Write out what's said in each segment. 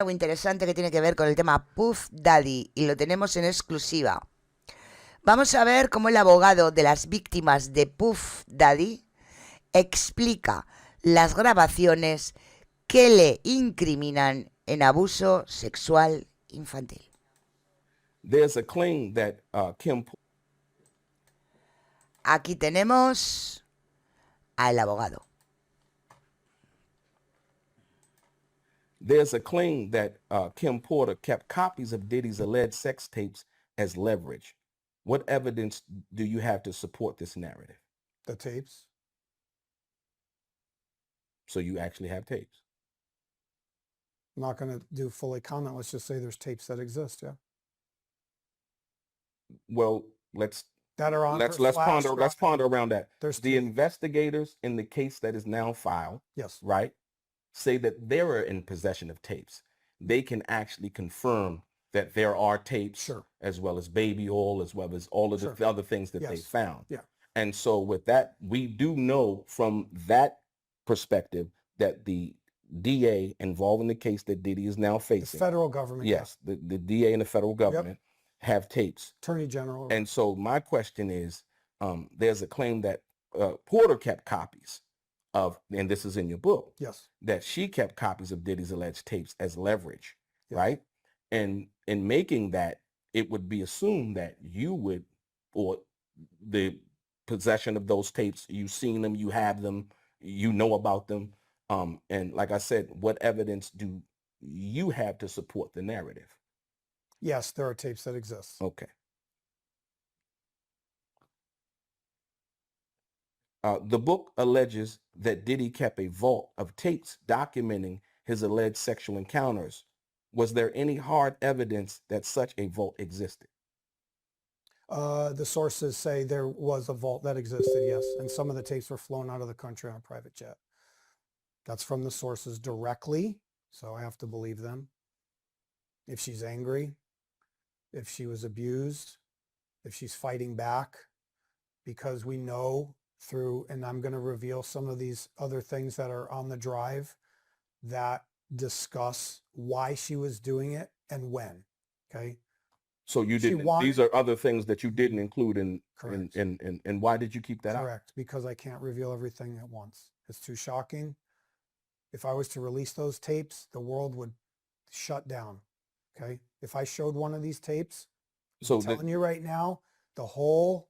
Algo interesante que tiene que ver con el tema Puff Daddy y lo tenemos en exclusiva. Vamos a ver cómo el abogado de las víctimas de Puff Daddy explica las grabaciones que le incriminan en abuso sexual infantil. There's a claim that Aquí tenemos al abogado. There's a claim that Kim Porter kept copies of Diddy's alleged sex tapes as leverage. What evidence do you have to support this narrative? The tapes. So you actually have tapes. I'm not going to do fully comment. Let's just say there's tapes that exist. Yeah. Well, let's flash ponder around that. There's the investigators in the case that is now filed, yes, right, say that they are in possession of tapes. They can actually confirm that there are tapes, sure, as well as baby oil, as well as all of sure, the other things that yes, they found. Yeah. And so with that, we do know from that perspective that the DA involved in the case that Diddy is now facing, the federal government, yes, yeah, the DA and the federal government, yep, have tapes. Attorney General. And so my question is, there's a claim that Porter kept copies of, and this is in your book, yes, that she kept copies of Diddy's alleged tapes as leverage, yes, right? And in making that, it would be assumed that you would, or the possession of those tapes, you've seen them, you have them, you know about them. And like I said, what evidence do you have to support the narrative? Yes, there are tapes that exist. Okay. The book alleges that Diddy kept a vault of tapes documenting his alleged sexual encounters. Was there any hard evidence that such a vault existed? The sources say there was a vault that existed, yes. And some of the tapes were flown out of the country on a private jet. That's from the sources directly, so I have to believe them. If she's angry, if she was abused, if she's fighting back, because we know through, and I'm going to reveal some of these other things that are on the drive that discuss why she was doing it and when. Okay. So you didn't, these are other things that you didn't include in, correct, and why did you keep that out? Correct. Because I can't reveal everything at once. It's too shocking. If I was to release those tapes, the world would shut down. Okay. If I showed one of these tapes, so I'm telling you right now, the whole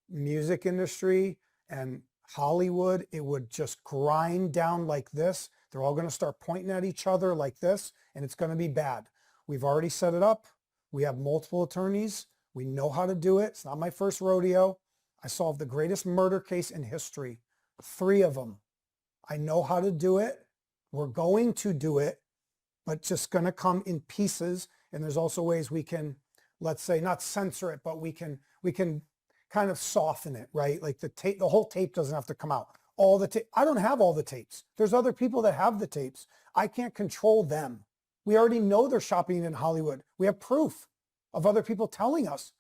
music industry and Hollywood, it would just grind down like this. They're all going to start pointing at each other like this, and it's going to be bad. We've already set it up. We have multiple attorneys. We know how to do it. It's not my first rodeo. I solved the greatest murder case in history, 3 of them. I know how to do it. We're going to do it, but just going to come in pieces. And there's also ways we can, let's say, not censor it, but we can kind of soften it, right? Like the whole tape doesn't have to come out. All the tape. I don't have all the tapes. There's other people that have the tapes. I can't control them. We already know they're shopping in Hollywood. We have proof of other people telling us.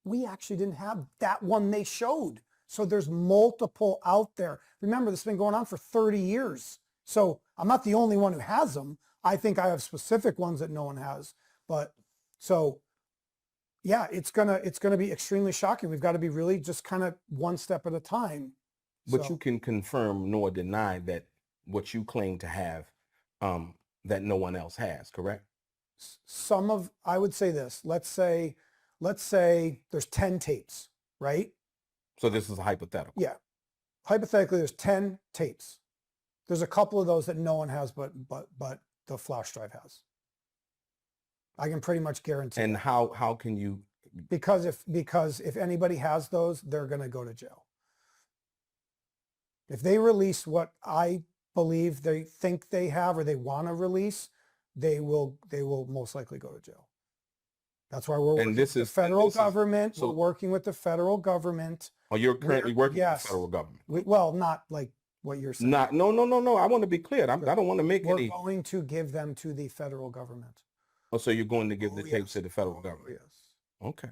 We actually didn't have that one they showed. So there's multiple out there. Remember, this has been going on for 30 years. So I'm not the only one who has them. I think I have specific ones that no one has. But so yeah, it's gonna be extremely shocking. We've got to be really just kind of one step at a time. But you can confirm nor deny that what you claim to have, that no one else has, correct? I would say this. Let's say there's 10 tapes, right? So this is a hypothetical. Yeah. Hypothetically, there's 10 tapes. There's a couple of those that no one has, but the flash drive has. I can pretty much guarantee. And how can you? Because if anybody has those, they're going to go to jail. If they release what I believe they think they have or they want to release, they will most likely go to jail. That's why we're working with the federal government. We're working with the federal government. Oh, you're currently working with the federal government? Well, not like what you're saying. No. I want to be clear. I don't want to make We're going to give them to the federal government. Oh, so you're going to give the tapes to the federal government? Yes. Okay.